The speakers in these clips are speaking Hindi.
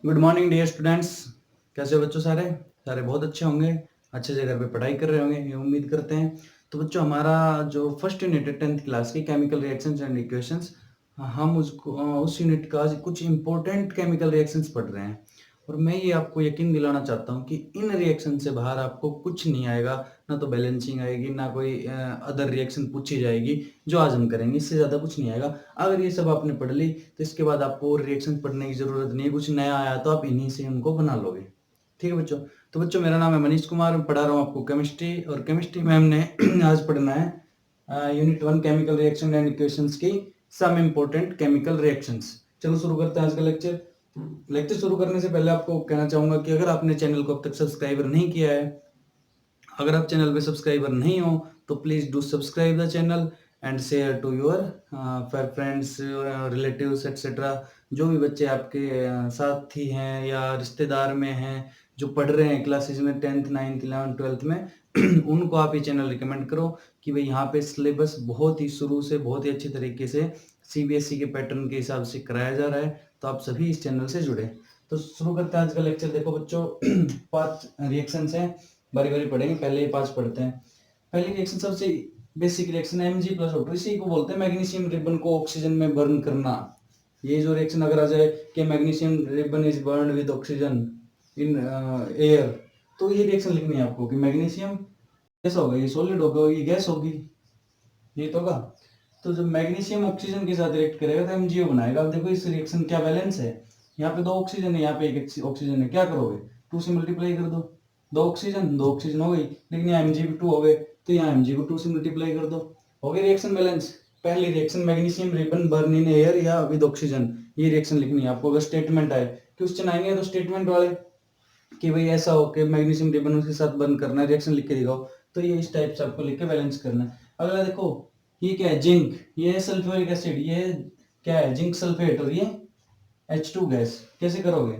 Good morning dear students. कैसे हो बच्चों? सारे सारे बहुत अच्छे होंगे, अच्छे से घर पे पढ़ाई कर रहे होंगे, ये उम्मीद करते हैं। तो बच्चों, हमारा जो फर्स्ट यूनिट है 10th क्लास की केमिकल रिएक्शंस एंड इक्वेशंस, हम उसको उस यूनिट का कुछ इंपॉर्टेंट केमिकल रिएक्शंस पढ़ रहे हैं। और मैं ये आपको यकीन दिलाना चाहता हूँ कि इन रिएक्शन से बाहर आपको कुछ नहीं आएगा। ना तो बैलेंसिंग आएगी, ना कोई अदर रिएक्शन पूछी जाएगी जो आज हम करेंगे। इससे ज़्यादा कुछ नहीं आएगा। अगर ये सब आपने पढ़ ली तो इसके बाद आपको और रिएक्शन पढ़ने की ज़रूरत नहीं है। कुछ नया आया तो आप इन्हीं से उनको बना लोगे। ठीक है बच्चों? तो बच्चों, मेरा नाम है मनीष कुमार, मैं पढ़ा रहा हूँ आपको केमिस्ट्री। और केमिस्ट्री में हमने आज पढ़ना है unit 1 chemical reaction and equations की सम इम्पोर्टेंट केमिकल रिएक्शंस। चलो शुरू करते हैं आज का लेक्चर शुरू करने से पहले आपको कहना चाहूंगा कि अगर आपने चैनल को अब तक सब्सक्राइबर नहीं किया है, अगर आप चैनल पे सब्सक्राइबर नहीं हो तो please do subscribe the channel and share to your friends, relatives etcetera. जो भी बच्चे आपके साथी हैं या रिश्तेदार में हैं जो पढ़ रहे हैं क्लासेज में 10th 9th 11th 12th में उनको आप ये चैनल रिकमेंड करो कि भाई यहाँ पे सिलेबस बहुत ही शुरू से बहुत ही अच्छी तरीके से सीबीएसई के पैटर्न के हिसाब से कराया जा रहा है। तो आप सभी इस चैनल से जुड़े। तो शुरू करते हैं आज का लेक्चर। देखो बच्चों, 5 रिएक्शंस हैं, बारी बारी पढ़ेंगे। पहले ये 5 पढ़ते हैं। पहली रिएक्शन सबसे बेसिक रिएक्शन है Mg प्लस O2। इसी को बोलते हैं मैग्नीशियम रिबन को ऑक्सीजन में बर्न करना। ये जो रिएक्शन अगर आ जाए कि magnesium ribbon is burn with oxygen in air, तो ये रिएक्शन लिखनी है आपको कि मैग्नीशियम कैसा होगा, ये सॉलिड होगा, ये गैस होगी, ये तो होगा। तो जब मैग्नीशियम ऑक्सीजन के साथ रिएक्ट करेगा तो MgO बनाएगा। अब देखो इस रिएक्शन क्या बैलेंस है, यहाँ पे 2 ऑक्सीजन है, यहाँ पे 1 ऑक्सीजन है। क्या करोगे? 2 से मल्टीप्लाई कर दो। 2 ऑक्सीजन हो गई, लेकिन यहाँ Mg2 हो गए तो यहाँ Mg को 2 से मल्टीप्लाई कर दो। हो गई रिएक्शन बैलेंस। पहली reaction magnesium ribbon burn in air या विद ऑक्सीजन, ये रिएक्शन लिखनी है आपको। अगर स्टेटमेंट आए, क्वेश्चन आएंगे तो स्टेटमेंट वाले कि भाई ऐसा हो कि मैग्नीशियम रिबन उसके साथ बर्न करना है, रिएक्शन लिख के दिखाओ, तो ये इस टाइप से आपको लिख के बैलेंस करना है। अगला देखो, ये क्या है? जिंक। ये है सल्फ्यूरिक एसिड। ये क्या है? Zinc sulphate. और ये H2 गैस। कैसे करोगे?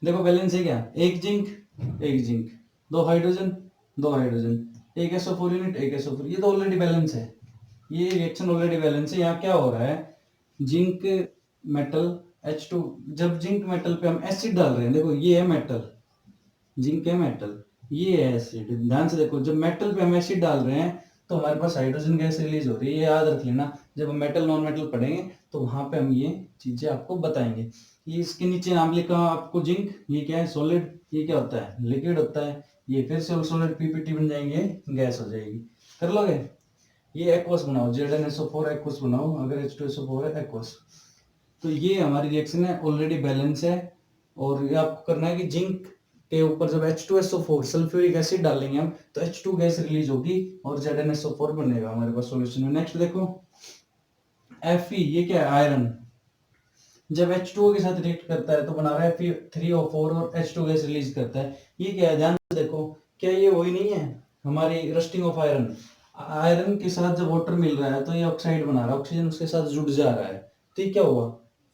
देखो बैलेंस है क्या? एक जिंक, दो हाइड्रोजन, एक SO4 यूनिट, एक SO4। ये तो ऑलरेडी बैलेंस है, ये रिएक्शन ऑलरेडी बैलेंस है। यहाँ क्या हो रहा है? Zinc metal H2। जब जिंक मेटल पे हम एसिड डाल रहे हैं, देखो ये है मेटल, जिंक है मेटल, ये है एसिड। ध्यान से देखो, जब मेटल पे हम एसिड डाल रहे हैं तो हमारे पास हाइड्रोजन गैस रिलीज हो रही है। ये याद रख लेना, जब हम मेटल नॉन मेटल पढ़ेंगे तो वहां पे हम ये चीजें आपको बताएंगे। ये इसके नीचे नाम लिखा आपको जिंक। ये क्या है? सॉलिड। ये क्या होता है? लिक्विड होता है। ये फिर से सॉलिड पीपीटी बन जाएंगे, गैस हो जाएगी। कर लोगे? ये एक्वस बनाओ, ZnSO4 एक्वस बनाओ। अगर H2SO4 है एक्वस। तो ये हमारी रिएक्शन है, ऑलरेडी बैलेंस है। और ये आपको करना है कि जिंक के ऊपर जब H2SO4 सल्फ्यूरिक एसिड डालेंगे हम तो H2 गैस रिलीज होगी और ZnSO4 बनेगा हमारे पास सॉल्यूशन में। नेक्स्ट देखो Fe। ये क्या है? आयरन। जब H2O के साथ रिएक्ट करता है तो बना रहा है Fe3O4 और H2 गैस रिलीज करता है। ये क्या है? ध्यान से देखो, क्या ये वही नहीं है हमारी रस्टिंग ऑफ आयरन? आयरन के साथ जब वाटर मिल रहा है तो ये ऑक्साइड बना रहा है, ऑक्सीजन उसके साथ जुड़ जा रहा है। तो ये क्या हुआ?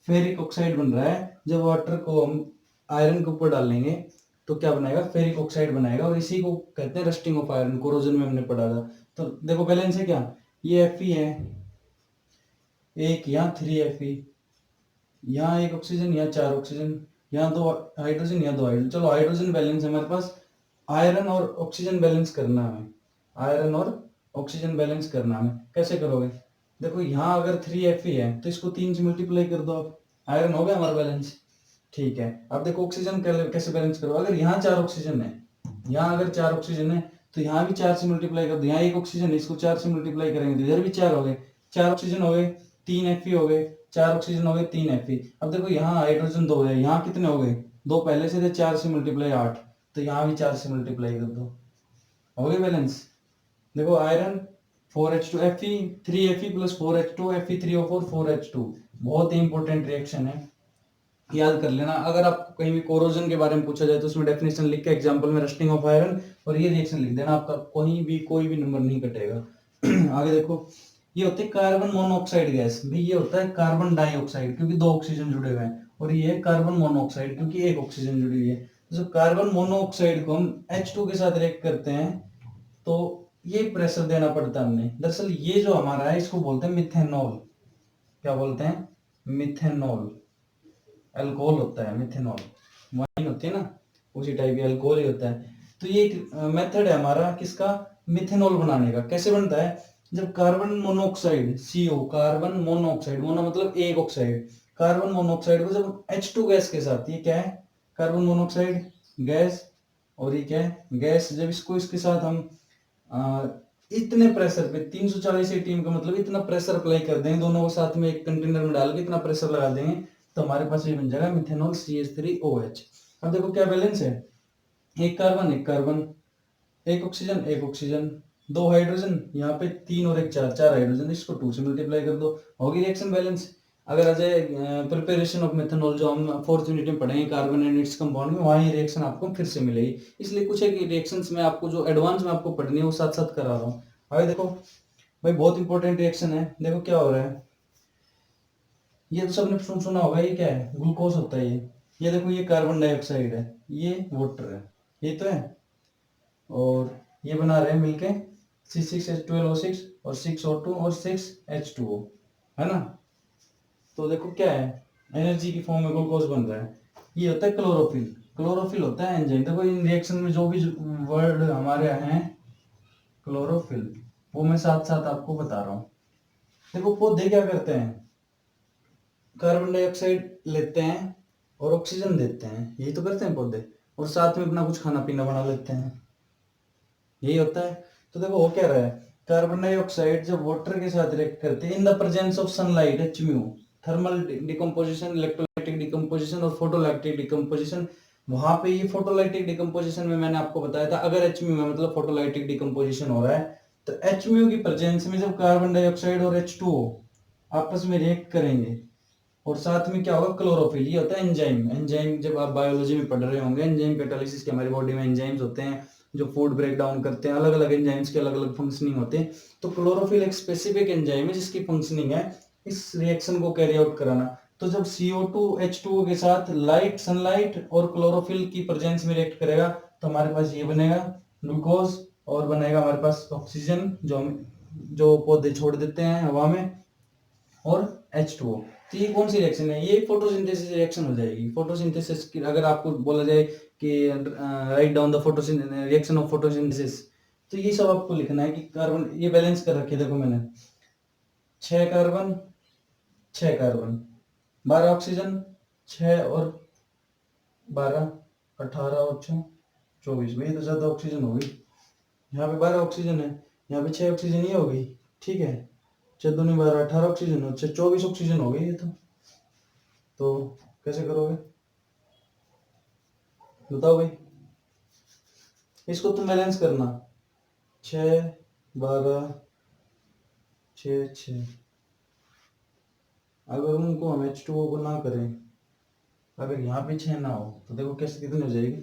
फेरिक ऑक्साइड बन रहा है। जब वाटर को हम आयरन के ऊपर डालेंगे तो क्या बनाएगा? फेरिक ऑक्साइड बनाएगा। और इसी को कहते हैं रस्टिंग ऑफ आयरन। कोरोजन में हमने पढ़ा था। तो देखो बैलेंस है क्या? ये Fe है, एक यहाँ 3Fe, यहाँ 1 ऑक्सीजन, यहाँ 4 ऑक्सीजन, यहाँ 2 हाइड्रोजन, यहाँ 2 हाइड्रोजन। चलो हाइड्रोजन बैलेंस है हमारे पास। आयरन और ऑक्सीजन बैलेंस करना है हमें। आयरन और ऑक्सीजन बैलेंस करना है हमें। कैसे करोगे? देखो यहाँ अगर 3Fe है तो इसको 3 से मल्टीप्लाई कर दो आप। आयरन हो गया हमारा बैलेंस। ठीक है। अब देखो ऑक्सीजन कैसे बैलेंस करो। अगर यहाँ 4 ऑक्सीजन है, यहाँ अगर 4 ऑक्सीजन है तो यहाँ भी 4 से मल्टीप्लाई कर दो। यहाँ 1 ऑक्सीजन है, इसको 4 से मल्टीप्लाई करेंगे तो इधर भी 4 हो गए। 4 ऑक्सीजन हो गए, 3 Fe हो गए, 4 ऑक्सीजन हो गए, 3 Fe। अब देखो यहाँ हाइड्रोजन 2 है, यहाँ कितने हो गए? 2 पहले से थे, 4 से मल्टीप्लाई 8, तो यहाँ भी 4 से मल्टीप्लाई कर दो। हो गए बैलेंस। देखो iron 4H2 Fe 3Fe plus 4H2 Fe3O4 4H2। बहुत ही इंपॉर्टेंट रिएक्शन है, याद कर लेना। अगर आपको कहीं भी कोरोजन के बारे में पूछा जाए तो उसमें डेफिनेशन लिख के एग्जांपल में रस्टिंग ऑफ आयरन और ये रिएक्शन लिख देना, आपका कहीं भी कोई भी नंबर नहीं कटेगा। आगे देखो, ये होते हैं कार्बन मोनोऑक्साइड गैस। भाई ये होता है कार्बन डाइऑक्साइड क्योंकि 2 ऑक्सीजन जुड़े हुए हैं, और ये है कार्बन मोनोऑक्साइड क्योंकि 1 ऑक्सीजन जुड़ी हुई है। तो कार्बन मोनोऑक्साइड को हम H2 के साथ रिएक्ट करते हैं तो ये प्रेशर देना पड़ता है हमने। दरअसल ये जो हमारा है इसको बोलते हैं मिथेनॉल। क्या बोलते हैं? मिथेनॉल। अल्कोहल होता है मिथेनॉल। वाइन होती है ना, उसी टाइप की अल्कोहल ही होता है। तो ये एक मेथड है हमारा किसका, मिथेनॉल बनाने का। कैसे बनता है, जब carbon monoxide CO, carbon monoxide, mono मतलब एक ऑक्साइड, कार्बन मोनोऑक्साइड को जब H2 गैस के साथ, ये क्या है कार्बन मोनोऑक्साइड गैस, और ये क्या है गैस, जब इसको इसके साथ हम इतने प्रेशर पे 340 ATM का मतलब इतना प्रेशर अप्लाई कर देंगे दोनों को साथ में एक कंटेनर में डाल के इतना प्रेशर लगा देंगे, तो हमारे पास ये बन जाएगा मिथेनॉल CH3OH। अब देखो क्या बैलेंस है, एक कार्बन एक कार्बन, एक ऑक्सीजन एक ऑक्सीजन, दो हाइड्रोजन, यहाँ पे 3 और एक 4, 4 हाइड्रोजन, इसको 2 से मल्टीप्लाई कर दो, होगी रिएक्शन बैलेंस। अगर अजय प्रिपरेशन ऑफ मेथनॉल जो हम फोर्थ यूनिट में पढ़ेंगे कार्बन एंड इट्स कंपाउंड में, वहाँ ये रिएक्शन आपको फिर से मिलेगी। इसलिए कुछ है कि रिएक्शंस में आपको जो एडवांस में आपको पढ़नी है वो साथ साथ करा रहा हूँ। अभी देखो भाई बहुत इंपॉर्टेंट रिएक्शन है, देखो क्या हो रहा है, ये तो सबने सुना होगा, ये क्या है ग्लूकोज होता है ये देखो ये कार्बन डाइऑक्साइड है, ये वाटर है, ये तो है, और ये बना रहे हैं मिलके C6H12O6 और 6O2 और 6H2O, है ना। तो देखो क्या है, एनर्जी की फॉर्म में ग्लूकोज बन रहा है, ये होता है क्लोरोफिल। क्लोरोफिल होता है एंजाइम। देखो इन रिएक्शन में जो भी वर्ड हमारे हैं क्लोरोफिल, वो मैं साथ साथ आपको बता रहा हूँ। देखो पौधे क्या करते हैं, कार्बन डाइऑक्साइड लेते हैं और ऑक्सीजन देते हैं, यही तो करते हैं पौधे, और साथ में अपना कुछ खाना पीना बना लेते हैं, यही होता है। तो देखो हो क्या रहा है, कार्बन डाइऑक्साइड जब वाटर के साथ रिएक्ट करते हैं in the presence of sunlight HMU, thermal decomposition, electrolytic decomposition और फोटोलाइटिक डिकम्पोजिशन, वहां पे ये फोटोलाइटिक डिकम्पोजिशन में मैंने आपको बताया था अगर HMU में मतलब फोटोलाइटिक डिकम्पोजिशन हो रहा है, तो HMU की प्रेजेंस में जब कार्बन डाइऑक्साइड और H2O आपस में रिएक्ट करेंगे और साथ में क्या होगा क्लोरोफिल, ये होता है एंजाइम। एंजाइम जब आप बायोलॉजी में पढ़ रहे होंगे, एंजाइम कैटालिसिस के हमारी बॉडी में एंजाइम्स होते हैं जो फूड ब्रेक डाउन करते हैं, अलग अलग एंजाइम्स के अलग अलग फंक्शनिंग होते हैं। तो क्लोरोफिल एक स्पेसिफिक एंजाइम है जिसकी फंक्शनिंग है इस रिएक्शन को कैरी आउट कराना। तो जब CO2 H2O के साथ लाइट, सनलाइट और क्लोरोफिल की प्रेजेंस में रिएक्ट करेगा तो हमारे पास ये बनेगा ग्लूकोज, और बनेगा हमारे पास ऑक्सीजन जो पौधे छोड़ देते हैं हवा में, और H2O। तो ये कौन सी रिएक्शन है, ये फोटोसिंथेसिस रिएक्शन हो जाएगी। फोटोसिंथेसिस की अगर आपको बोला जाए कि write down the reaction of photosynthesis, तो ये सब आपको लिखना है कि कार्बन, ये बैलेंस कर रखे देखो मैंने, 6 कार्बन 6 कार्बन, 12 ऑक्सीजन, 6 और 12 18 और 6 24, भाई तो ज्यादा ऑक्सीजन होगी, यहाँ पे 12 ऑक्सीजन है, यहाँ पे 6 ऑक्सीजन ये होगी, ठीक है, 6 दूनी 12 18 ऑक्सीजन, अच्छा 24 ऑक्सीजन हो गई ये तो कैसे करोगे बताओ भाई, इसको तुम बैलेंस करना, 6 12 6 6, अगर उनको हम H2O को ना करें, अगर यहाँ पे 6 ना हो तो देखो कैसे कितनी हो जाएगी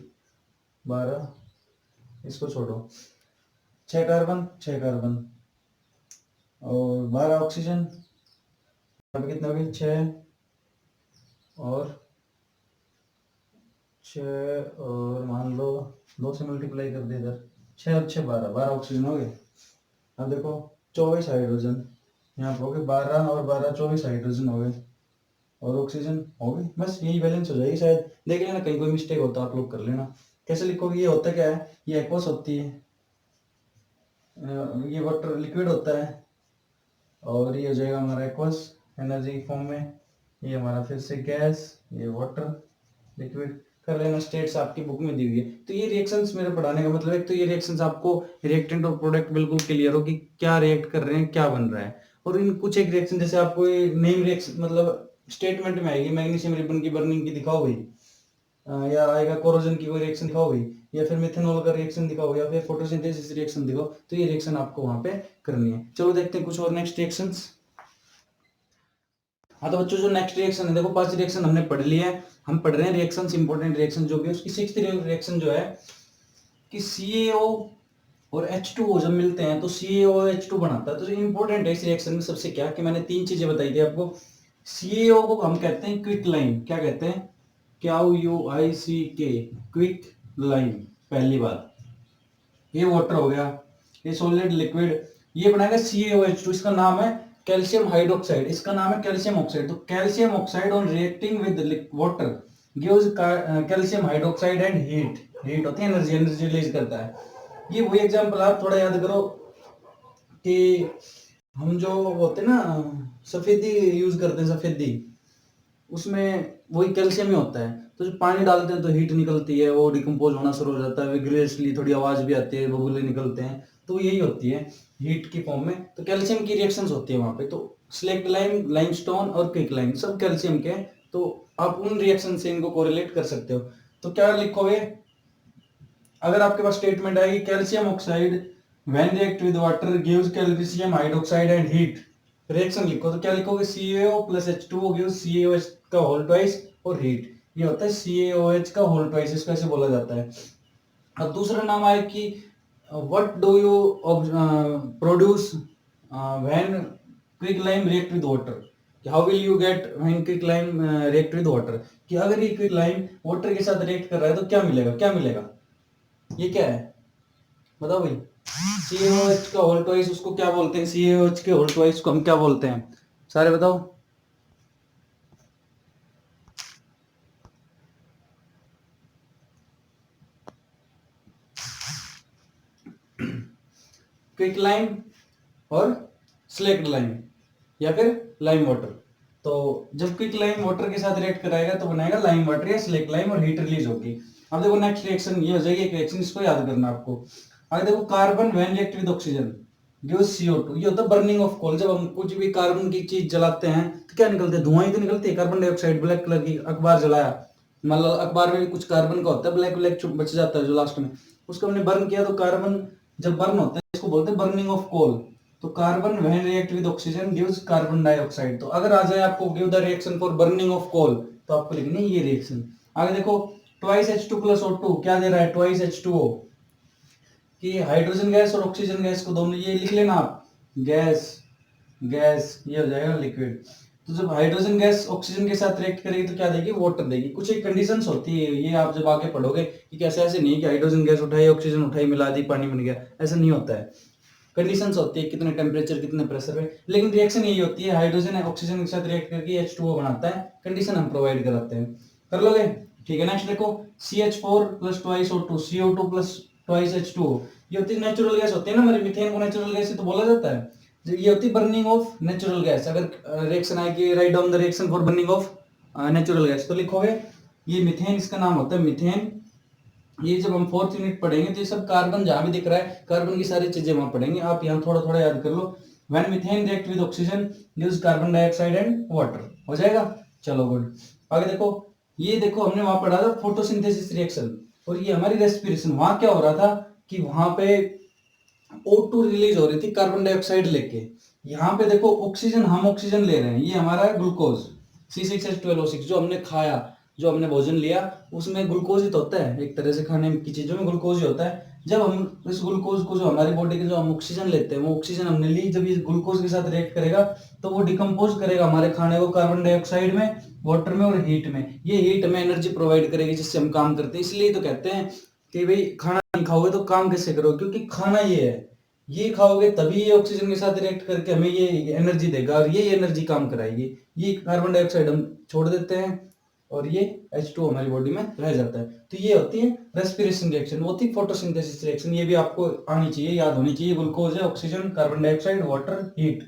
12, इसको छोड़ो, 6 कार्बन 6 कार्बन और 12 ऑक्सीजन, यहाँ पे कितना हो गई 6 और 6 और मान लो 2 से मल्टीप्लाई कर दे इधर, 6 और 6 12, 12 ऑक्सीजन हो गए। अब देखो 24 हाइड्रोजन, यहाँ पे हो गए 12 और 12 24 हाइड्रोजन हो गए, और ऑक्सीजन हो गई, बस यही बैलेंस हो जाएगी शायद। देख लेना कहीं कोई मिस्टेक होता आप लोग कर लेना। कैसे लिखोगे, ये होता क्या है, ये एक्वस होती है, ये वाटर लिक्विड होता है, और ये हो जाएगा हमारा एक्वस एनर्जी फॉर्म में, ये हमारा फिर से गैस, ये वाटर लिक्विड। कर लेना, स्टेट्स आपकी बुक में दी हुई है। तो ये रिएक्शंस मेरे पढ़ाने का मतलब है, तो ये रिएक्शंस आपको रिएक्टेंट और प्रोडक्ट बिल्कुल क्लियर हो कि क्या रिएक्ट कर रहे हैं, क्या बन रहा है। और इन कुछ एक रिएक्शन जैसे आपको ये नेम रिएक्शन मतलब स्टेटमेंट में आएगी, मैग्नीशियम रिबन की बर्निंग की दिखाओ भाई, या आएगा कोरोजन की कोई रिएक्शन दिखाओ भाई, या फिर मिथेनॉल का रिएक्शन दिखाओ, या फिर फोटोसिंथेसिस रिएक्शन दिखाओ, तो ये रिएक्शन आपको वहां पे करनी है। चलो देखते हैं कुछ और नेक्स्ट रिएक्शंस। हाँ तो बच्चों जो नेक्स्ट रिएक्शन है, देखो 5 रिएक्शन हमने पढ़ लिया है, हम पढ़ रहे हैं रिएक्शंस, इंपॉर्टेंट रिएक्शन जो भी है। उसकी 6th रिएक्शन जो है कि CaO और H2O जब मिलते हैं तो CaO H2 बनाता है। तो इंपॉर्टेंट है इस रिएक्शन में सबसे क्या कि मैंने 3 चीजें बताई थी आपको। CaO को हम कहते हैं क्विक लाइन, क्या कहते हैं, QUICK, क्विक लाइन, पहली बात। ये वाटर हो गया, ये सॉलिड लिक्विड, ये बनाएगा CaOH2, इसका नाम है कैल्शियम हाइड्रोक्साइड, इसका नाम है कैल्शियम ऑक्साइड। तो calcium oxide on reacting with water gives calcium hydroxide and heat. Heat होती है एनर्जी, एनर्जी रिलीज करता है। ये वही एग्जांपल आप थोड़ा याद करो कि हम जो होते हैं ना सफेदी यूज करते हैं, सफेदी उसमें वही कैल्शियम ही होता है। तो जब पानी डालते हैं तो हीट निकलती है, वो डिकम्पोज होना शुरू हो जाता है, विग्रेसली थोड़ी आवाज भी आती है, बबूले निकलते हैं, तो यही होती है हीट की फॉर्म में। तो कैल्शियम की रिएक्शंस होती है वहां पे। तो स्लेक्ट लाइम, लाइमस्टोन और क्विक लाइम सब कैल्शियम के हैं। तो आप उन रिएक्शन से इनको कोरिलेट कर सकते हो। तो क्या लिखोगे अगर आपके पास स्टेटमेंट आएगी calcium oxide when react with water gives calcium hydroxide and heat, reaction लिखो तो क्या लिखोगे CaO plus H2O gives CaOH का होल ट्वाइस और हीट। ये होता है CaOH का होल ट्वाइस, इसको ऐसे बोला जाता है। अब दूसरा नाम आए कि what do you produce when quick lime react with water, how will you get when quick lime react with water, कि अगर ये क्विक लाइम वाटर के साथ रिएक्ट कर रहा है तो क्या मिलेगा, क्या मिलेगा, ये क्या है बताओ भाई। CaOH का होल ट्वाइस उसको क्या बोलते हैं, CaOH के होल ट्वाइस को हम क्या बोलते हैं, सारे बताओ। क्विक लाइम और स्लेक्ट लाइम या फिर लाइम वाटर। तो जब क्विक लाइम वाटर के साथ रिएक्ट कराएगा तो बनाएगा लाइम वाटर या स्लेक्ट लाइम और हीट रिलीज होगी। अब देखो नेक्स्ट रिएक्शन ये हो जाएगी एक रिएक्शन, इसको याद करना आपको। आगे देखो carbon when react with oxygen gives CO2, ये होता है बर्निंग ऑफ कोल। जब हम कुछ भी कार्बन की चीज जलाते हैं तो क्या निकलते हैं, धुआं ही तो निकलती है, कार्बन डाइऑक्साइड। ब्लैक कलर की अखबार जलाया, मतलब अखबार में भी कुछ कार्बन का होता है, ब्लैक ब्लैक बच जाता है जो लास्ट में, उसको हमने बर्न किया तो कार्बन जब बर्न होता है इसको बोलते हैं बर्निंग ऑफ कोल। तो carbon when react with oxygen gives carbon dioxide. तो अगर आ जाए आपको give the reaction for burning of coal तो आपको लिखनी है ये रिएक्शन। आगे देखो ट्वाइस H2 प्लस O2 क्या दे रहा है, ट्वाइस H2O, कि हाइड्रोजन गैस और ऑक्सीजन गैस को दोनों, ये लिख लेना आप, गैस गैस ये हो जाएगा लिक्विड। तो जब हाइड्रोजन गैस ऑक्सीजन के साथ रिएक्ट करेगी तो क्या देगी, वाटर देगी। कुछ एक कंडीशंस होती है, ये आप जब आगे पढ़ोगे कि कैसे, ऐसे नहीं कि हाइड्रोजन गैस उठाई ऑक्सीजन उठाई मिला दी पानी बन गया, ऐसा नहीं होता है। कंडीशंस होती है कितने टेम्परेचर कितने प्रेशर में, लेकिन रिएक्शन यही होती है, हाइड्रोजन ऑक्सीजन के साथ रिएक्ट करके H2O बनाता है। कंडीशन हम प्रोवाइड कराते हैं, कर लोगे ठीक है। नेक्स्ट देखो CH4 plus twice O2 CO2 plus twice H2O, ये होती है नेचुरल गैस होती है ना हमारी, मीथेन को नेचुरल गैस ही तो बोला जाता है। ये होती है बर्निंग ऑफ नेचुरल गैस। अगर रिएक्शन आए कि write down the reaction for burning of natural gas तो लिखोगे ये मिथेन, इसका नाम होता है मिथेन। ये जब हम फोर्थ यूनिट पढ़ेंगे तो ये सब कार्बन जहां भी दिख रहा है कार्बन की सारी चीजें वहां पढ़ेंगे, आप यहाँ थोड़ा थोड़ा याद कर लो। When methane react with oxygen gives carbon dioxide and water, हो जाएगा। चलो गुड। आगे देखो, ये देखो हमने वहां पढ़ा था फोटोसिंथेसिस रिएक्शन, और ये हमारी रेस्पिरेशन। वहां क्या हो रहा था कि वहां पे O2 रिलीज हो रही थी कार्बन डाइऑक्साइड लेके। यहाँ पे देखो ऑक्सीजन, हम ऑक्सीजन ले रहे हैं, ये हमारा है ग्लूकोज C6H12O6 जो हमने खाया, जो हमने भोजन लिया उसमें ग्लूकोज ही तो होता है, एक तरह से खाने की चीजों में ग्लूकोज ही होता है। जब हम इस ग्लूकोज को, जो हमारी बॉडी के जो हम ऑक्सीजन लेते हैं वो ऑक्सीजन हमने ली, जब ये ग्लूकोज के साथ रिएक्ट करेगा तो वो डिकम्पोज करेगा हमारे खाने को कार्बन डाइऑक्साइड में, वाटर में और हीट में। ये हीट में एनर्जी प्रोवाइड करेगी जिससे हम काम करते हैं। इसलिए तो कहते हैं कि भाई खाना नहीं खाओगे तो काम कैसे करोगे, क्योंकि खाना ये है, ये खाओगे तभी ये ऑक्सीजन के साथ रिएक्ट करके हमें ये एनर्जी देगा, और ये एनर्जी काम कराएगी। ये कार्बन डाइऑक्साइड हम छोड़ देते हैं और ये H2O हमारी बॉडी में रह जाता है। तो ये होती है रेस्पिरेशन रिएक्शन, वो होती है फोटोसिंथेसिस रिएक्शन। ये भी आपको आनी चाहिए, याद होनी चाहिए। ग्लूकोज है, oxygen, carbon dioxide, water, heat.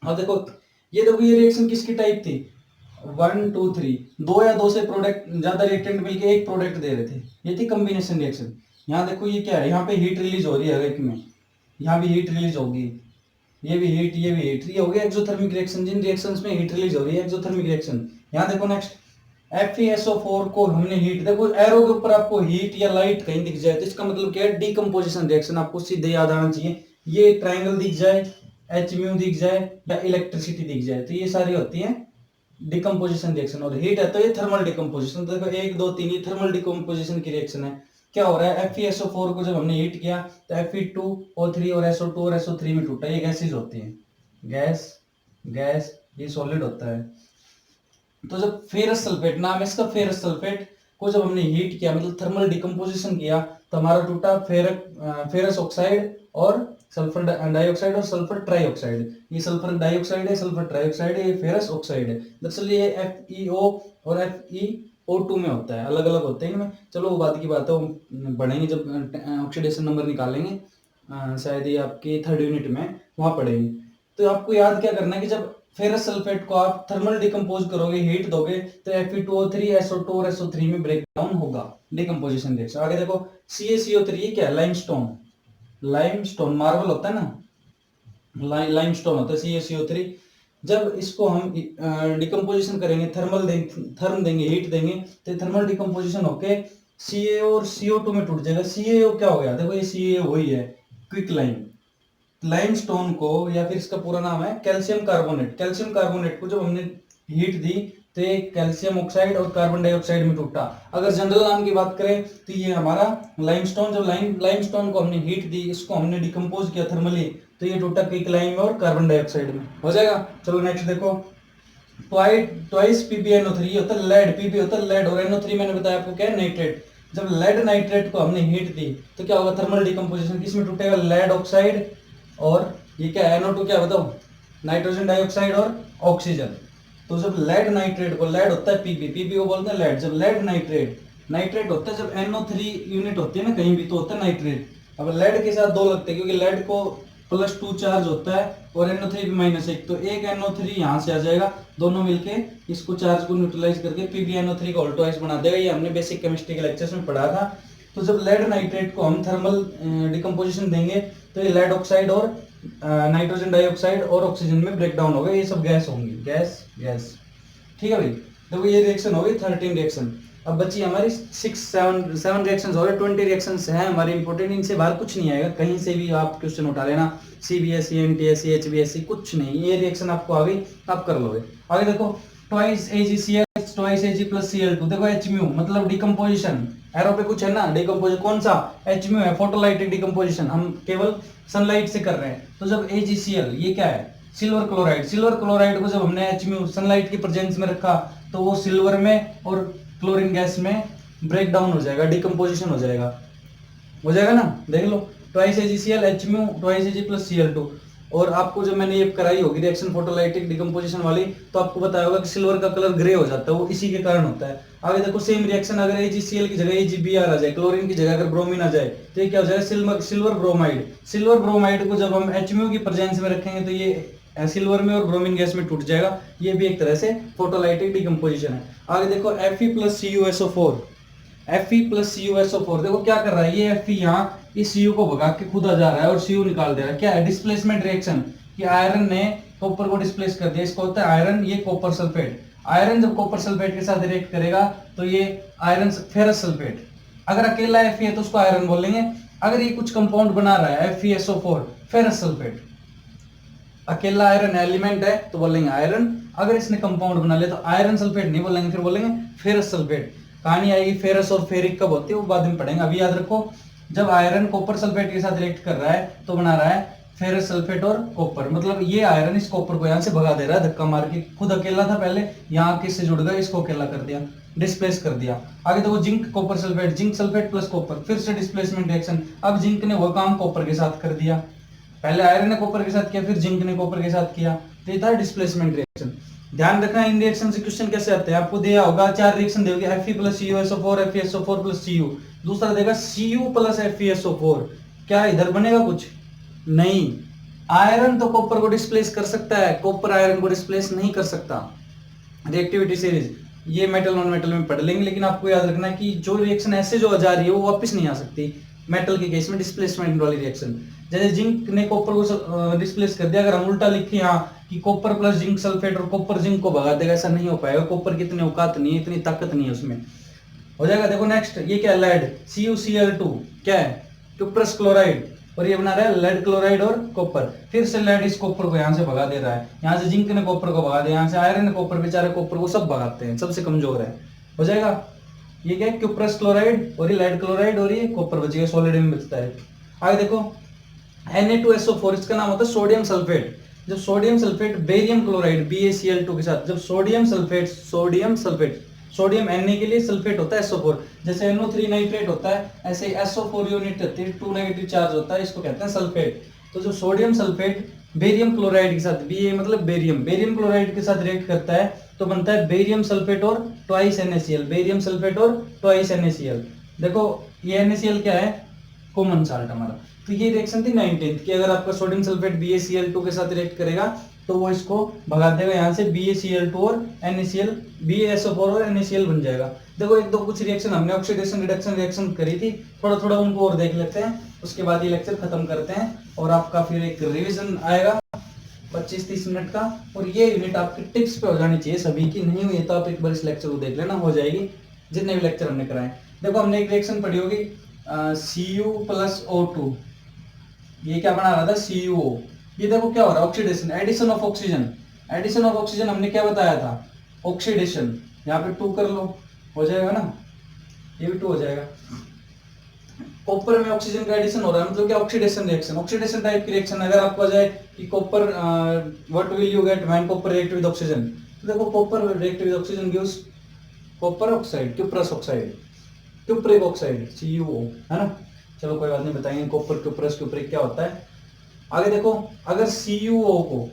अब देखो ये रिएक्शन किसकी टाइप थी, 1 2 3, दो या दो से प्रोडक्ट ज्यादा रिएक्टेंट मिलके एक प्रोडक्ट दे रहे थे, ये थी कॉम्बिनेशन रिएक्शन। यहाँ देखो ये क्या है, यहाँ पे हीट रिलीज हो रही है हर एक में, यहाँ भी हीट रिलीज होगी, ये भी हीट, ये भी हीट, ये हो गया एक्सोथर्मिक रिएक्शन। जिन रिएक्शंस में हीट रिलीज हो रही है एक्सोथर्मिक रिएक्शन। यहाँ देखो नेक्स्ट FeSO4 को हमने हीट, देखो एरो के ऊपर आपको हीट या लाइट कहीं दिख जाए तो इसका मतलब क्या है, डीकंपोजिशन रिएक्शन। आपको सीधे याद आना चाहिए, ये ट्राइंगल दिख जाए, H म्यू दिख जाए या इलेक्ट्रिसिटी दिख जाए तो ये सारी होती है डिकम्पोजिशन रिएक्शन। और हीट है तो ये थर्मल डिकम्पोजिशन। तो देखो 1 2 3 ये थर्मल डिकम्पोजिशन की रिएक्शन है। क्या हो रहा है, FeSO4 को जब हमने हीट किया तो Fe2O3 और SO2 और SO3 में टूटा, ये गैसेज होती हैं, गैस गैस, ये सॉलिड होता है। तो जब फेरस सल्फेट, नाम है इसका फेरस सल्फेट, को जब हमने हीट किया मतलब थर्मल डिकम्पोजिशन किया तो हमारा टूटा फेरस ऑक्साइड और सल्फर डाइऑक्साइड और सल्फर ट्राइऑक्साइड। ये सल्फर डाइऑक्साइड है, सल्फर ट्राइऑक्साइड है, ये फेरस ऑक्साइड है। दरअसल ये FeO और Fe O2 में होता है, अलग अलग होते हैं इनमें। चलो वो बात की बात है, वो पढ़ेंगे जब ऑक्सीडेशन नंबर निकालेंगे, शायद ये आपकी 3rd यूनिट में वहाँ पढ़ेंगे। तो आपको याद क्या करना है कि जब फेरस सल्फेट को आप थर्मल डिकम्पोज करोगे, हीट दोगे, तो Fe2O3 SO2 और SO3 में ब्रेक डाउन होगा, डिकम्पोजिशन रिएक्शन। आगे देखो CaCO3 ये क्या है, लाइमस्टोन, लाइमस्टोन मार्बल होता है ना, लाइमस्टोन होता है CaCO3। जब इसको हम डिकम्पोजिशन करेंगे, थर्म देंगे, हीट देंगे, तो थर्मल डिकम्पोजिशन होके CaO और CO2 में टूट जाएगा। CaO क्या हो गया, देखो ये CaO वही है, क्विक लाइम। लाइमस्टोन को, या फिर इसका पूरा नाम है कैल्शियम कार्बोनेट, कैल्शियम कार्बोनेट को जब हमने हीट दी तो ये कैल्शियम ऑक्साइड और कार्बन डाइऑक्साइड में टूटा। अगर जनरल नाम की बात करें तो ये हमारा लाइमस्टोन, जब लाइमस्टोन को हमने हीट दी, इसको हमने डिकम्पोज किया थर्मली, तो ये टूटा क्विक लाइम और कार्बन डाइऑक्साइड में, हो जाएगा। चलो नेक्स्ट देखो, ट्वाइस PbNO3 होता है लेड, Pb होता है लेड, और NO3 मैंने बताया आपको क्या है, नाइट्रेट। जब लेड नाइट्रेट को हमने हीट दी तो क्या होगा, थर्मल डिकम्पोजिशन किसमें टूटेगा, लेड ऑक्साइड, और ये क्या है NO2 क्या बताओ, नाइट्रोजन डाइऑक्साइड और ऑक्सीजन। तो जब लेड नाइट्रेट को, लेड होता है Pb को बोलते हैं लेड, जब लेड नाइट्रेट होता है, जब NO3 यूनिट होती है ना कहीं भी, तो होता है नाइट्रेट। अब लेड के साथ 2 लगते हैं, क्योंकि लेड को +2 चार्ज होता है और NO3 भी -1, तो एक NO3 यहाँ से आ जाएगा, दोनों मिलके इसको चार्ज को न्यूट्रलाइज करके PbNO3 का ऑल्टोइस बना देगा। ये हमने बेसिक केमिस्ट्री के लेक्चर्स में पढ़ा था। तो जब लेड नाइट्रेट को हम थर्मल डिकम्पोजिशन देंगे तो ये लेड ऑक्साइड और नाइट्रोजन डाइऑक्साइड और ऑक्सीजन में ब्रेक डाउन होगा, ये सब गैस होंगी, गैस। ठीक है भाई, देखो ये रिएक्शन होगी 13 रिएक्शन। अब बची हमारी 7 रिएक्शंस हो रहे, 20 रिएक्शंस हैं हमारे इंपॉर्टेंट, इनसे बाहर कुछ नहीं आएगा, कहीं से भी आप क्वेश्चन उठा लेना, CBSE NTSE HBSE कुछ नहीं, ये रिएक्शन आपको आ गई, आप कर लोगे। आगे देखो twice AgCl twice Ag + Cl2, देखो Hμ मतलब डिकम्पोजिशन, एरो पे कुछ है ना, डिकम्पोजिशन कौन सा, Hμ है, फोटोलाइटिक डिकम्पोजिशन, हम केवल सनलाइट से कर रहे हैं। तो जब AgCl ये क्या है, सिल्वर क्लोराइड, सिल्वर क्लोराइड को जब हमने Hμ सनलाइट की प्रेजेंस में रखा, तो वो सिल्वर में और क्लोरीन गैस में ब्रेक डाउन हो जाएगा, डिकम्पोजिशन हो जाएगा ना, देख लो, twice AgCl Hμ twice Ag + Cl2। और आपको जब मैंने ये कराई होगी रिएक्शन फोटोलाइटिक डिकम्पोजिशन वाली, तो आपको बताया होगा कि सिल्वर का कलर ग्रे हो जाता है, वो इसी के कारण होता है। आगे देखो सेम रिएक्शन, अगर AgCl की जगह AgBr आ जाए, क्लोरीन की जगह अगर ब्रोमीन आ जाए, तो ये क्या हो जाएगा, सिल्वर ब्रोमाइड। सिल्वर ब्रोमाइड को जब हम Hμ की प्रेजेंस में रखेंगे तो ये सिल्वर में और ब्रोमीन गैस में टूट जाएगा, ये भी एक तरह से फोटोलाइटिक डिकम्पोजिशन है। आगे देखो Fe + CuSO4, Fe + CuSO4, देखो क्या कर रहा है ये Fe, यहाँ इस Cu को भगा के खुद आ जा रहा है और Cu निकाल दे रहा है, क्या है, डिस्प्लेसमेंट रिएक्शन, कि आयरन ने कॉपर को डिस्प्लेस कर दिया, इसको होता है आयरन, ये कॉपर सल्फेट। आयरन जब कॉपर सल्फेट के साथ रिएक्ट करेगा तो ये आयरन फेरस सल्फेट, अगर अकेला Fe है तो उसको आयरन बोलेंगे, अगर ये कुछ कंपाउंड बना रहा है FeSO4 फेरस सल्फेट, अकेला आयरन एलिमेंट है तो बोलेंगे आयरन, अगर इसने कंपाउंड बना लिया तो आयरन सल्फेट नहीं बोलेंगे, फिर बोलेंगे फेरस सल्फेट। कहानी आएगी फेरस और फेरिक कब होती है वो बाद में पढ़ेंगे, अभी याद रखो, जब आयरन कॉपर सल्फेट के साथ रिएक्ट कर रहा है तो बना रहा है फेरस सल्फेट और कॉपर, मतलब ये आयरन इस कॉपर को यहाँ से भगा दे रहा है धक्का मार के, खुद अकेला था पहले, यहाँ किससे जुड़ गया, इसको अकेला कर दिया, डिस्प्लेस कर दिया। आगे देखो zinc copper sulphate, zinc sulphate + copper, फिर से डिस्प्लेसमेंट रिएक्शन, अब जिंक ने वो काम कॉपर के साथ कर दिया, पहले आयरन ने कॉपर के साथ किया, फिर जिंक ने कॉपर के साथ किया, तो ये था डिस्प्लेसमेंट रिएक्शन। ध्यान रखना इन रिएक्शन से क्वेश्चन कैसे आते हैं, आपको दिया होगा 4 रिएक्शन देगा, Fe + CuSO4, FeSO4 + Cu, दूसरा देगा Cu + FeSO4, क्या इधर बनेगा कुछ नहीं, आयरन तो कॉपर को डिस्प्लेस कर सकता है, कॉपर आयरन को डिस्प्लेस नहीं कर सकता। रिएक्टिविटी सीरीज ये मेटल नॉन मेटल में पढ़ लेंगे, लेकिन आपको याद रखना कि जो रिएक्शन ऐसे जो जा रही है वो वापस नहीं आ सकती, मेटल के केस में डिस्प्लेसमेंट वाली रिएक्शन, जैसे जिंक ने कॉपर को डिस्प्लेस कर दिया, अगर हम उल्टा लिखें यहाँ कि कॉपर + जिंक सल्फेट और कॉपर जिंक को भगा देगा, ऐसा नहीं हो पाएगा, कॉपर की इतनी औकात नहीं है, इतनी ताकत नहीं है उसमें, हो जाएगा। देखो नेक्स्ट ये क्या है, लेड CuCl2 क्या है, क्यूप्रस क्लोराइड, और ये बना रहा है लेड क्लोराइड और कॉपर, फिर से लेड इस कॉपर को यहाँ से भगा दे रहा है, यहाँ से जिंक ने कॉपर को भगा दिया, यहाँ से आयरन ने कॉपर, बेचारे कॉपर को सब भगाते हैं, सबसे कमजोर है, हो जाएगा। ये क्या है, क्यूप्रस क्लोराइड और ये लेड क्लोराइड और ये कॉपर बचेगा, सॉलिड में बचता है। आगे देखो Na2SO4, इसका नाम होता है सोडियम सल्फेट, जब sodium sulphate barium chloride BaCl2 के साथ, जब सोडियम सल्फेट सोडियम Na के लिए सल्फेट होता है SO4, जैसे NO3 नाइट्रेट होता है, ऐसे SO4 यूनिट होती है, 2 नेगेटिव चार्ज होता है, इसको कहते हैं सल्फेट। तो जो सोडियम सल्फेट बेरियम क्लोराइड के साथ, बी मतलब बेरियम, बेरियम क्लोराइड के साथ रिएक्ट करता है तो बनता है बेरियम सल्फेट और ट्वाइस NaCl, बेरियम सल्फेट और ट्वाइस NaCl। देखो ये NaCl क्या है, कॉमन साल्ट हमारा। तो ये रिएक्शन थी 19th की, अगर आपका सोडियम सल्फेट BaCl2 के साथ रिएक्ट करेगा तो वो इसको भगा देगा यहाँ से, BaCl2 और NaCl, BaSO4 और NaCl बन जाएगा। देखो एक दो कुछ रिएक्शन हमने ऑक्सीडेशन रिडक्शन रिएक्शन करी थी, थोड़ा थोड़ा उनको और देख लेते हैं, उसके बाद ये लेक्चर खत्म करते हैं और आपका फिर एक रिवीजन आएगा 25-30 मिनट का। और ये यूनिट आपकी टिप्स पे हो जानी चाहिए, सभी की नहीं हुई तो आप एक बार इस लेक्चर को देख लेना, हो जाएगी जितने भी लेक्चर हमने कराए। देखो हमने एक रिएक्शन पढ़ी होगी Cu+O2, ये क्या बना रहा था, CuO। ये देखो क्या हो रहा है, oxidation, addition of oxygen, addition of oxygen हमने क्या बताया था, ऑक्सीडेशन। यहाँ पे 2 कर लो, हो जाएगा ना, ये भी 2 हो जाएगा। कॉपर में ऑक्सीजन का एडिशन हो रहा है, मतलब क्या, ऑक्सीडेशन रिएक्शन, ऑक्सीडेशन टाइप की रिएक्शन। अगर आपको आ जाए कि copper, what will you get when copper react with oxygen, तो देखो copper react with oxygen gives copper oxide, cuprous oxide, cupric oxide, CuO, है ना। चलो कोई बात नहीं, बताएंगे कॉपर क्यूप्रस क्यूप्रिक क्या होता है। आगे देखो, अगर CuO को,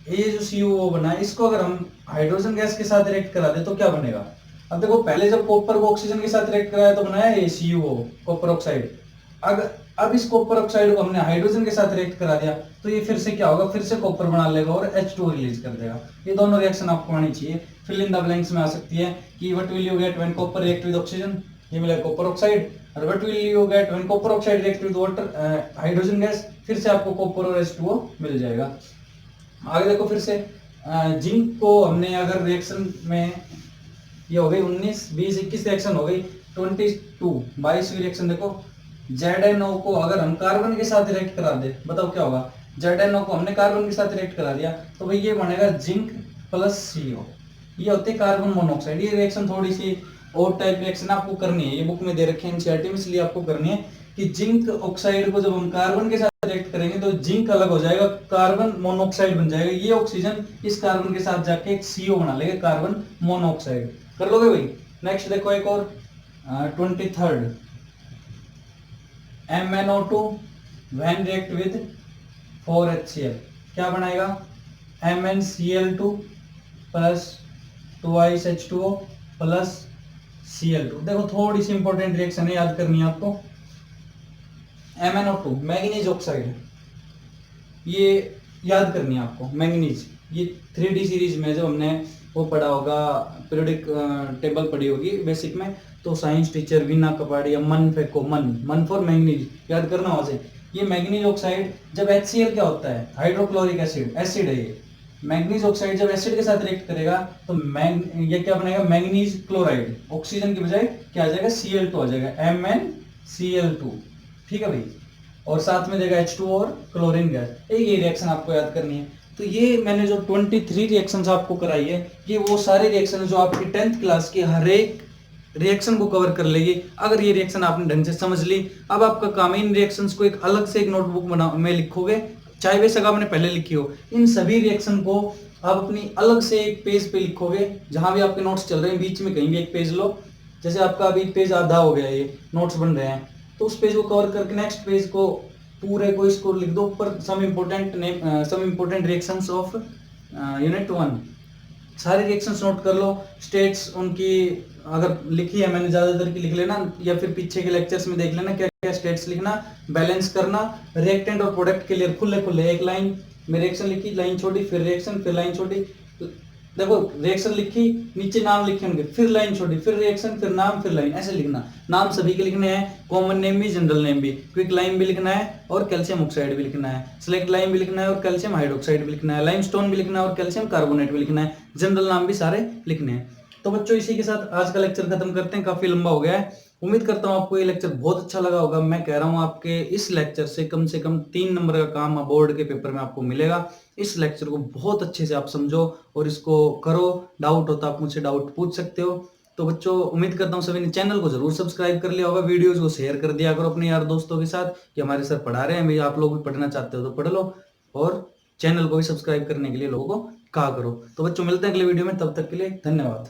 ये जो CuO बना है, इसको अगर हम हाइड्रोजन गैस के साथ रिएक्ट करा दे तो क्या बनेगा। अब देखो पहले जब कॉपर को ऑक्सीजन के साथ रिएक्ट कराया तो बनाया ये CuO, कॉपर ऑक्साइड। अगर अब इस कॉपर ऑक्साइड को हमने हाइड्रोजन के साथ रिएक्ट करा दिया तो ये फिर से क्या होगा, फिर से कॉपर बना लेगा और H2O रिलीज कर देगा। ये दोनों रिएक्शन आपको आनी चाहिए, फिल इन द ब्लैंक्स में आ सकती है कि what will you get when copper react with oxygen, ये मिलेगा कॉपर ऑक्साइड। और what will you get when copper oxide react with water, hydrogen gas, फिर से आपको कॉपर और H2O मिल जाएगा। आगे देखो फिर से जिंक को हमने अगर रिएक्शन में, ये हो गई 19, 20, 21 रिएक्शन हो गई, 22वीं रिएक्शन देखो, ZnO को अगर हम कार्बन के साथ रिएक्ट करा दे, बताओ क्या होगा। ZnO को हमने कार्बन के साथ रिएक्ट करा दिया तो भाई ये बनेगा जिंक प्लस CO, ये होते हैं कार्बन मोनोऑक्साइड। ये रिएक्शन थोड़ी सी और टाइप रिएक्शन आपको करनी है, ये बुक में दे रखे हैं एनसीईआरटी में, इसलिए आपको करनी है कि जिंक ऑक्साइड को जब हम कार्बन के साथ रिएक्ट करेंगे तो जिंक अलग हो जाएगा, कार्बन मोनोऑक्साइड बन जाएगा। ये ऑक्सीजन इस कार्बन के साथ जाके एक CO बना लेगा, कार्बन मोनोऑक्साइड। कर लोगे भाई। नेक्स्ट देखो एक और 23rd, MnO2 when react with 4HCl क्या बनाएगा, MnCl2 plus twice H2O plus Cl2। देखो थोड़ी सी इंपॉर्टेंट रिएक्शन है, याद करनी है आपको। MnO2 मैंगनीज ऑक्साइड, ये याद करनी है आपको, मैंगनीज। ये 3D सीरीज में जब हमने वो पढ़ा होगा, पीरियोडिक टेबल पढ़ी होगी बेसिक में, तो साइंस टीचर वीना कपाड़िया मन फेंको, मन फॉर मैंगनीज, याद करना वहां से। ये मैंगनीज ऑक्साइड जब HCl क्या होता है, हाइड्रोक्लोरिक एसिड, एसिड है ये। मैंगनीज ऑक्साइड जब एसिड के साथ रिएक्ट करेगा तो ये क्या बनेगा, मैंगनीज क्लोराइड, ऑक्सीजन की बजाय क्या आ जाएगा, Cl2 आ जाएगा, MnCl2। ठीक है भाई, और साथ में देगा H2O और क्लोरीन गैस। ये रिएक्शन आपको याद करनी है। तो ये मैंने जो 23 रिएक्शंस आपको कराई है, ये वो सारे रिएक्शन जो आपकी 10th क्लास की हर एक रिएक्शन को कवर कर लेगी, अगर ये रिएक्शन आपने ढंग से समझ ली। अब आपका काम इन रिएक्शंस को एक अलग से एक नोटबुक में लिखोगे, चाहे बेशक आपने पहले लिखी हो। इन सभी रिएक्शन को आप अपनी अलग से एक पेज पे लिखोगे, जहां भी आपके नोट्स चल रहे हैं बीच में कहीं भी एक पेज लो। जैसे आपका अभी पेज आधा हो गया, ये नोट्स बन रहे हैं, तो उस पेज को कवर करके नेक्स्ट पेज को पूरे को इसको लिख दो ऊपर, some important reactions of unit 1। सारे रिएक्शंस नोट कर लो, स्टेट्स उनकी अगर लिखी है मैंने, ज्यादातर की लिख लेना, या फिर पीछे के लेक्चर्स में देख लेना क्या क्या स्टेट्स लिखना, बैलेंस करना। रिएक्टेंट और प्रोडक्ट के लिए खुले खुले एक लाइन में रिएक्शन लिखी, लाइन छोड़ी, फिर रिएक्शन, फिर लाइन छोड़ी। देखो रिएक्शन लिखी, नीचे नाम लिखे होंगे, फिर लाइन छोड़ी, फिर रिएक्शन, फिर नाम, फिर लाइन, ऐसे लिखना। नाम सभी के लिखने हैं, कॉमन नेम भी, जनरल नेम भी, क्विक लाइम भी लिखना है और कैल्शियम ऑक्साइड भी लिखना है, सेलेक्ट लाइम भी लिखना है और कैल्शियम हाइड्रोक्साइड भी लिखना है, लाइमस्टोन भी लिखना है और कैल्शियम कार्बोनेट भी लिखना है, जनरल नाम भी सारे लिखने हैं। तो बच्चों इसी के साथ आज का लेक्चर खत्म करते हैं, काफी लंबा हो गया है। उम्मीद करता हूँ आपको ये लेक्चर बहुत अच्छा लगा होगा। मैं कह रहा हूँ आपके इस लेक्चर से कम 3 नंबर का काम बोर्ड के पेपर में आपको मिलेगा। इस लेक्चर को बहुत अच्छे से आप समझो और इसको करो। डाउट हो तो आप मुझसे डाउट पूछ सकते हो। तो बच्चों उम्मीद करता हूँ सभी ने चैनल को जरूर सब्सक्राइब कर लिया होगा, वीडियोज को शेयर कर दिया करो अपने यार दोस्तों के साथ कि हमारे सर पढ़ा रहे हैं भाई, आप लोग भी पढ़ना चाहते हो तो पढ़ लो, और चैनल को भी सब्सक्राइब करने के लिए लोगों को कहा करो। तो बच्चों मिलते हैं अगले वीडियो में, तब तक के लिए धन्यवाद।